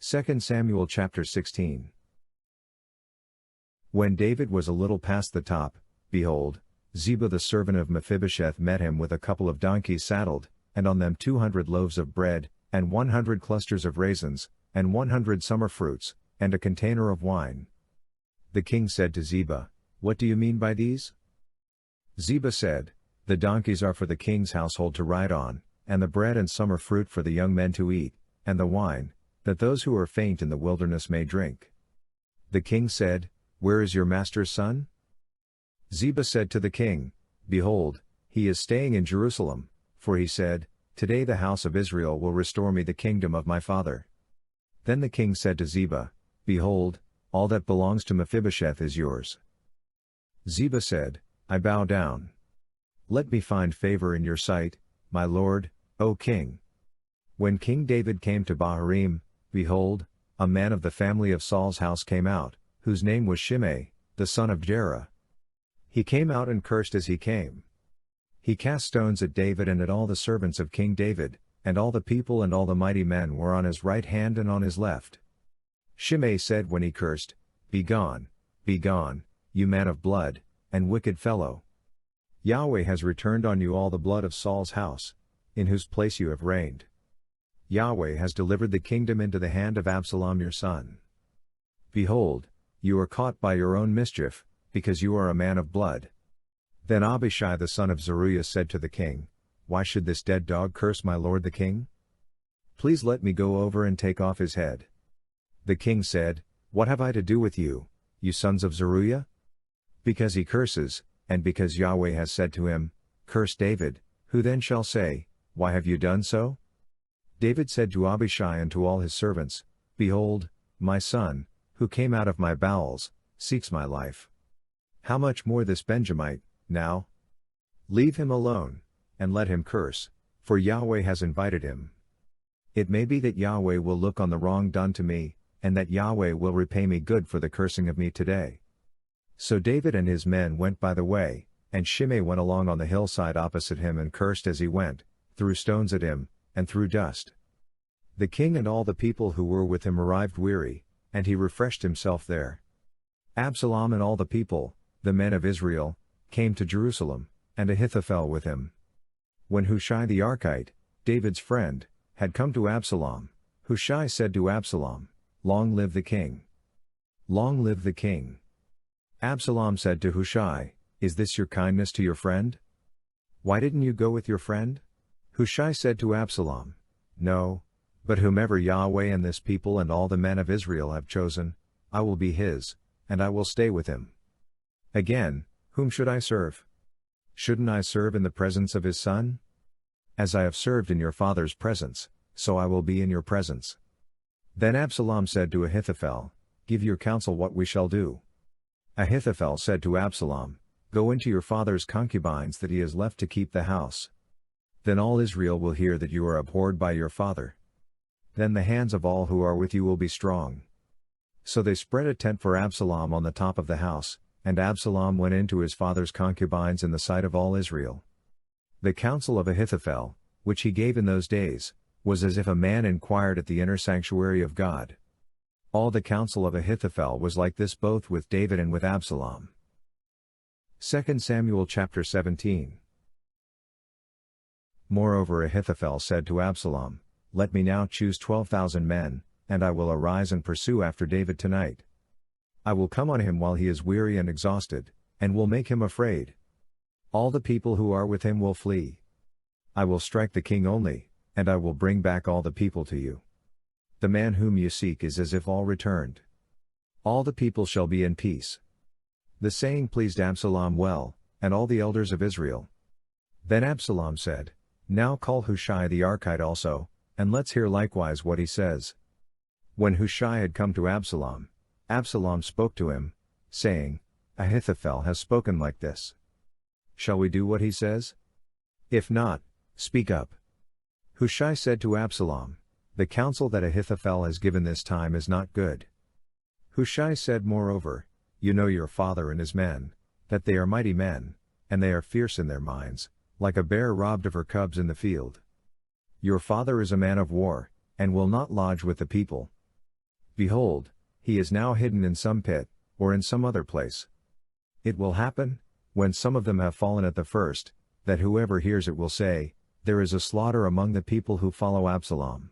2 Samuel chapter 16. When David was a little past the top, behold, Ziba the servant of Mephibosheth met him with a couple of donkeys saddled, and on them 200 loaves of bread, and 100 clusters of raisins, and 100 summer fruits, and a container of wine. The king said to Ziba, "What do you mean by these?" Ziba said, "The donkeys are for the king's household to ride on, and the bread and summer fruit for the young men to eat, and the wine, that those who are faint in the wilderness may drink." The king said, "Where is your master's son?" Ziba said to the king, "Behold, he is staying in Jerusalem, for he said, 'Today the house of Israel will restore me the kingdom of my father.'" Then the king said to Ziba, "Behold, all that belongs to Mephibosheth is yours." Ziba said, "I bow down. Let me find favor in your sight, my lord, O king." When King David came to Bahurim, behold, a man of the family of Saul's house came out, whose name was Shimei, the son of Jerah. He came out and cursed as he came. He cast stones at David and at all the servants of King David, and all the people and all the mighty men were on his right hand and on his left. Shimei said when he cursed, be gone, you man of blood, and wicked fellow. Yahweh has returned on you all the blood of Saul's house, in whose place you have reigned. Yahweh has delivered the kingdom into the hand of Absalom your son. Behold, you are caught by your own mischief, because you are a man of blood." Then Abishai the son of Zeruiah said to the king, "Why should this dead dog curse my lord the king? Please let me go over and take off his head." The king said, "What have I to do with you, you sons of Zeruiah? Because he curses, and because Yahweh has said to him, 'Curse David,' who then shall say, 'Why have you done so?'" David said to Abishai and to all his servants, "Behold, my son, who came out of my bowels, seeks my life. How much more this Benjamite, now? Leave him alone, and let him curse, for Yahweh has invited him. It may be that Yahweh will look on the wrong done to me, and that Yahweh will repay me good for the cursing of me today." So David and his men went by the way, and Shimei went along on the hillside opposite him and cursed as he went, threw stones at him, and threw dust. The king and all the people who were with him arrived weary, and he refreshed himself there. Absalom and all the people, the men of Israel, came to Jerusalem, and Ahithophel with him. When Hushai the Archite, David's friend, had come to Absalom, Hushai said to Absalom, "Long live the king! Long live the king!" Absalom said to Hushai, "Is this your kindness to your friend? Why didn't you go with your friend?" Hushai said to Absalom, "No, but whomever Yahweh and this people and all the men of Israel have chosen, I will be his, and I will stay with him. Again, whom should I serve? Shouldn't I serve in the presence of his son? As I have served in your father's presence, so I will be in your presence." Then Absalom said to Ahithophel, "Give your counsel what we shall do." Ahithophel said to Absalom, "Go into your father's concubines that he has left to keep the house. Then all Israel will hear that you are abhorred by your father. Then the hands of all who are with you will be strong." So they spread a tent for Absalom on the top of the house, and Absalom went into his father's concubines in the sight of all Israel. The counsel of Ahithophel, which he gave in those days, was as if a man inquired at the inner sanctuary of God. All the counsel of Ahithophel was like this both with David and with Absalom. 2 Samuel chapter 17. Moreover Ahithophel said to Absalom, "Let me now choose 12,000 men, and I will arise and pursue after David tonight. I will come on him while he is weary and exhausted, and will make him afraid. All the people who are with him will flee. I will strike the king only, and I will bring back all the people to you. The man whom you seek is as if all returned. All the people shall be in peace." The saying pleased Absalom well, and all the elders of Israel. Then Absalom said, "Now call Hushai the Archite also, and let's hear likewise what he says." When Hushai had come to Absalom, Absalom spoke to him, saying, "Ahithophel has spoken like this. Shall we do what he says? If not, speak up." Hushai said to Absalom, "The counsel that Ahithophel has given this time is not good." Hushai said moreover, "You know your father and his men, that they are mighty men, and they are fierce in their minds, like a bear robbed of her cubs in the field. Your father is a man of war, and will not lodge with the people. Behold, he is now hidden in some pit, or in some other place. It will happen, when some of them have fallen at the first, that whoever hears it will say, There is a slaughter among the people who follow Absalom.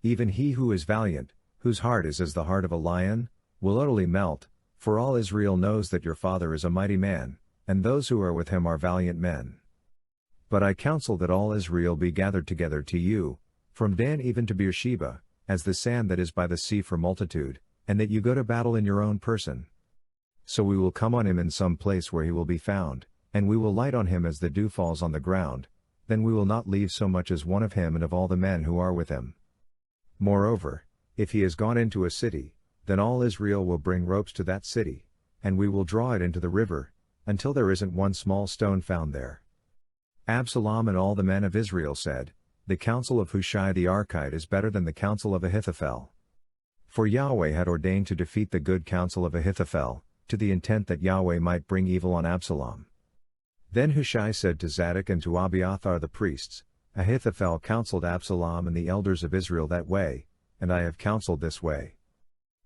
Even he who is valiant, whose heart is as the heart of a lion, will utterly melt, for all Israel knows that your father is a mighty man, and those who are with him are valiant men. But I counsel that all Israel be gathered together to you, from Dan even to Beersheba, as the sand that is by the sea for multitude, and that you go to battle in your own person. So we will come on him in some place where he will be found, and we will light on him as the dew falls on the ground, then we will not leave so much as one of him and of all the men who are with him. Moreover, if he has gone into a city, then all Israel will bring ropes to that city, and we will draw it into the river, until there isn't one small stone found there. Absalom and all the men of Israel said, The counsel of Hushai the Archite is better than the counsel of Ahithophel. For Yahweh had ordained to defeat the good counsel of Ahithophel, to the intent that Yahweh might bring evil on Absalom. Then Hushai said to Zadok and to Abiathar the priests, Ahithophel counseled Absalom and the elders of Israel that way, and I have counseled this way.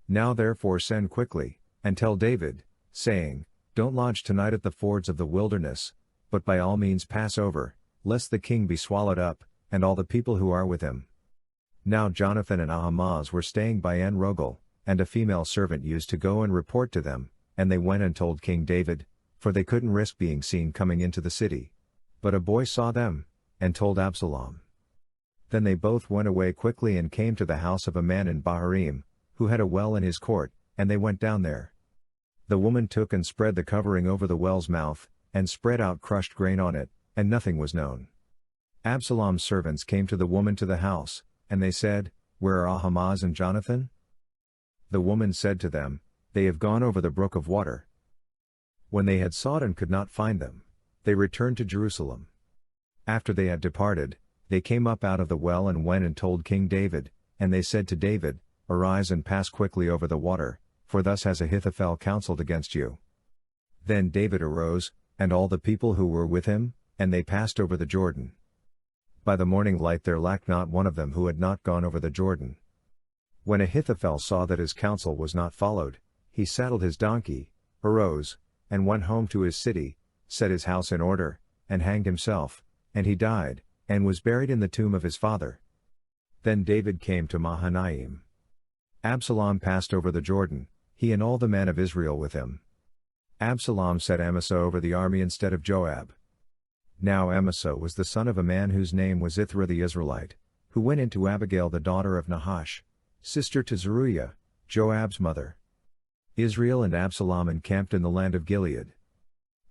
Now therefore send quickly, and tell David, saying, Don't lodge tonight at the fords of the wilderness, but by all means pass over, lest the king be swallowed up, and all the people who are with him. Now Jonathan and Ahimaaz were staying by En Rogel, and a female servant used to go and report to them, and they went and told King David, for they couldn't risk being seen coming into the city. But a boy saw them, and told Absalom. Then they both went away quickly and came to the house of a man in Bahurim, who had a well in his court, and they went down there. The woman took and spread the covering over the well's mouth, and spread out crushed grain on it, and nothing was known. Absalom's servants came to the woman to the house, and they said, Where are Ahimaaz and Jonathan? The woman said to them, They have gone over the brook of water. When they had sought and could not find them, they returned to Jerusalem. After they had departed, they came up out of the well and went and told King David, and they said to David, Arise and pass quickly over the water, for thus has Ahithophel counseled against you. Then David arose, and all the people who were with him, and they passed over the Jordan. By the morning light there lacked not one of them who had not gone over the Jordan. When Ahithophel saw that his counsel was not followed, he saddled his donkey, arose, and went home to his city, set his house in order, and hanged himself, and he died, and was buried in the tomb of his father. Then David came to Mahanaim. Absalom passed over the Jordan, he and all the men of Israel with him. Absalom set Amasa over the army instead of Joab. Now Amasa was the son of a man whose name was Ithra the Israelite, who went into Abigail the daughter of Nahash, sister to Zeruiah, Joab's mother. Israel and Absalom encamped in the land of Gilead.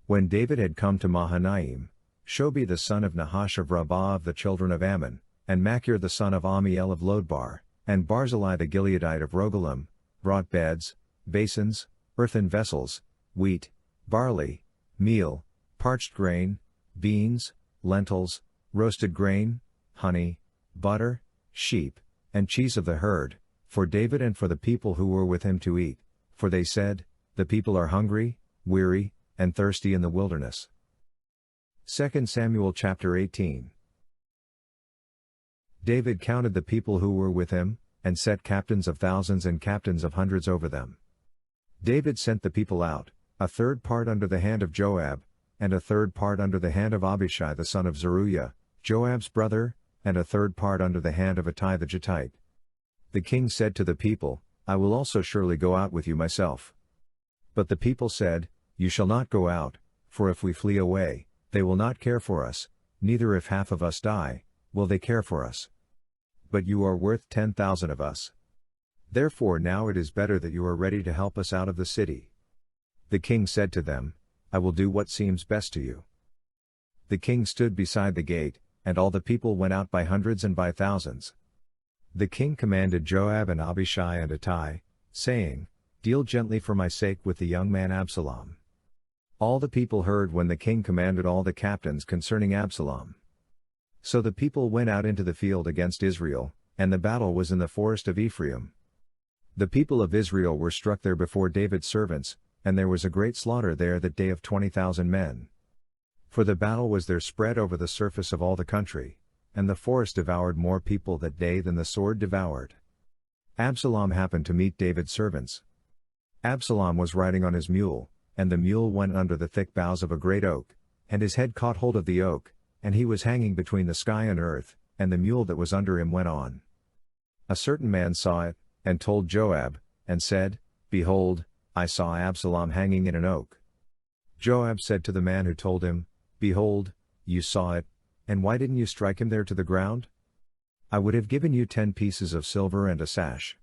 When David had come to Mahanaim, Shobi the son of Nahash of Rabbah of the children of Ammon, and Machir the son of Amiel of Lodbar, and Barzillai the Gileadite of Rogelim, brought beds, basins, earthen vessels, wheat, barley, meal, parched grain, beans, lentils, roasted grain, honey, butter, sheep, and cheese of the herd, for David and for the people who were with him to eat, for they said, The people are hungry, weary, and thirsty in the wilderness. 2 Samuel chapter 18. David counted the people who were with him, and set captains of thousands and captains of hundreds over them. David sent the people out, a third part under the hand of Joab, and a third part under the hand of Abishai the son of Zeruiah, Joab's brother, and a third part under the hand of Ittai the Gittite. The king said to the people, I will also surely go out with you myself. But the people said, You shall not go out, for if we flee away, they will not care for us, neither if half of us die, will they care for us. But you are worth 10,000 of us. Therefore now it is better that you are ready to help us out of the city. The king said to them, I will do what seems best to you. The king stood beside the gate, and all the people went out by hundreds and by thousands. The king commanded Joab and Abishai and Ittai, saying, Deal gently for my sake with the young man Absalom. All the people heard when the king commanded all the captains concerning Absalom. So the people went out into the field against Israel, and the battle was in the forest of Ephraim. The people of Israel were struck there before David's servants, and there was a great slaughter there that day of 20,000 men. For the battle was there spread over the surface of all the country, and the forest devoured more people that day than the sword devoured. Absalom happened to meet David's servants. Absalom was riding on his mule, and the mule went under the thick boughs of a great oak, and his head caught hold of the oak, and he was hanging between the sky and earth, and the mule that was under him went on. A certain man saw it, and told Joab, and said, Behold, I saw Absalom hanging in an oak. Joab said to the man who told him, Behold, you saw it, and why didn't you strike him there to the ground? I would have given you 10 pieces of silver and a sash.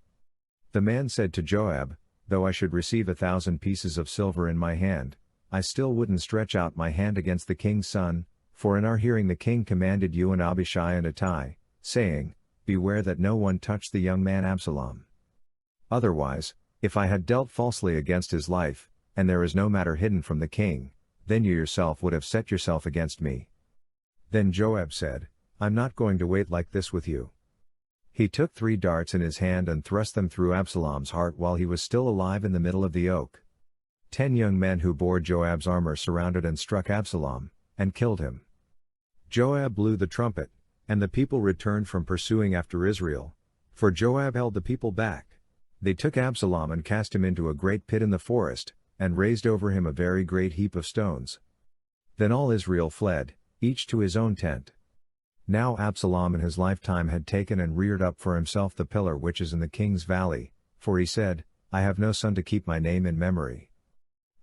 The man said to Joab, Though I should receive 1,000 pieces of silver in my hand, I still wouldn't stretch out my hand against the king's son, for in our hearing the king commanded you and Abishai and Ittai, saying, Beware that no one touch the young man Absalom. Otherwise, if I had dealt falsely against his life, and there is no matter hidden from the king, then you yourself would have set yourself against me. Then Joab said, I'm not going to wait like this with you. He took 3 darts in his hand and thrust them through Absalom's heart while he was still alive in the middle of the oak. 10 young men who bore Joab's armor surrounded and struck Absalom, and killed him. Joab blew the trumpet, and the people returned from pursuing after Israel, for Joab held the people back. They took Absalom and cast him into a great pit in the forest, and raised over him a very great heap of stones. Then all Israel fled, each to his own tent. Now Absalom in his lifetime had taken and reared up for himself the pillar which is in the king's valley, for he said, I have no son to keep my name in memory.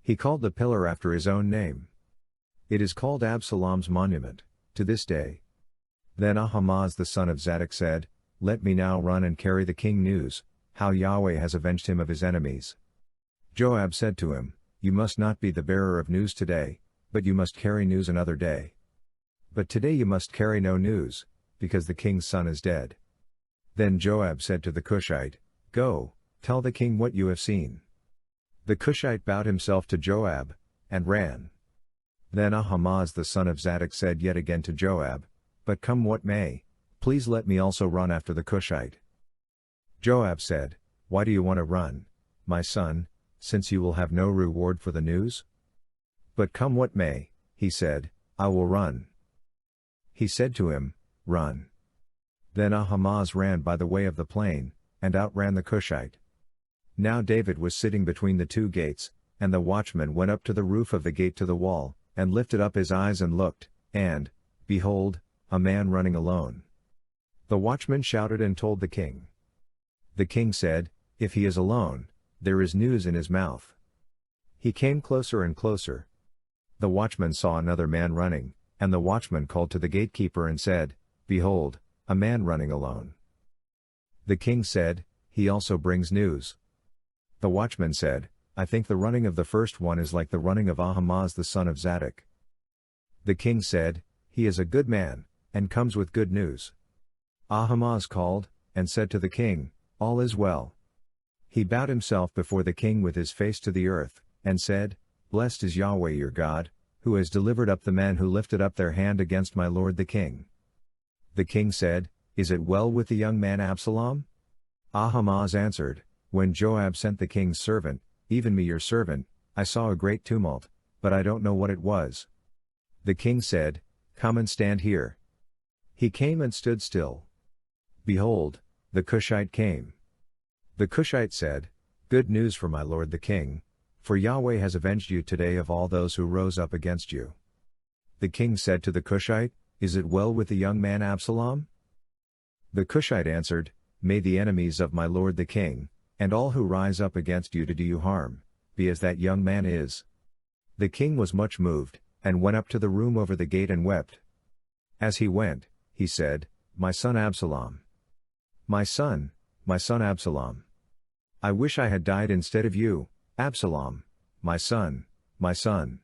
He called the pillar after his own name. It is called Absalom's monument, to this day. Then Ahimaaz the son of Zadok said, Let me now run and carry the king news, how Yahweh has avenged him of his enemies. Joab said to him, You must not be the bearer of news today, but you must carry news another day. But today you must carry no news, because the king's son is dead. Then Joab said to the Cushite, Go, tell the king what you have seen. The Cushite bowed himself to Joab, and ran. Then Ahimaaz the son of Zadok said yet again to Joab, But come what may, please let me also run after the Cushite. Joab said, Why do you want to run, my son, since you will have no reward for the news? But come what may, he said, I will run. He said to him, Run. Then Ahimaaz ran by the way of the plain, and outran the Cushite. Now David was sitting between the 2 gates, and the watchman went up to the roof of the gate to the wall, and lifted up his eyes and looked, and, behold, a man running alone. The watchman shouted and told the king. The king said, If he is alone, there is news in his mouth. He came closer and closer. The watchman saw another man running, and the watchman called to the gatekeeper and said, Behold, a man running alone. The king said, He also brings news. The watchman said, I think the running of the first one is like the running of Ahimaaz the son of Zadok. The king said, He is a good man, and comes with good news. Ahimaaz called, and said to the king, All is well. He bowed himself before the king with his face to the earth, and said, Blessed is Yahweh your God, who has delivered up the men who lifted up their hand against my lord the king. The king said, Is it well with the young man Absalom? Ahimaaz answered, When Joab sent the king's servant, even me your servant, I saw a great tumult, but I don't know what it was. The king said, Come and stand here. He came and stood still. Behold, the Cushite came. The Cushite said, Good news for my lord the king, for Yahweh has avenged you today of all those who rose up against you. The king said to the Cushite, Is it well with the young man Absalom? The Cushite answered, May the enemies of my lord the king, and all who rise up against you to do you harm, be as that young man is. The king was much moved, and went up to the room over the gate and wept. As he went, he said, My son Absalom. My son Absalom. I wish I had died instead of you, Absalom, my son, my son.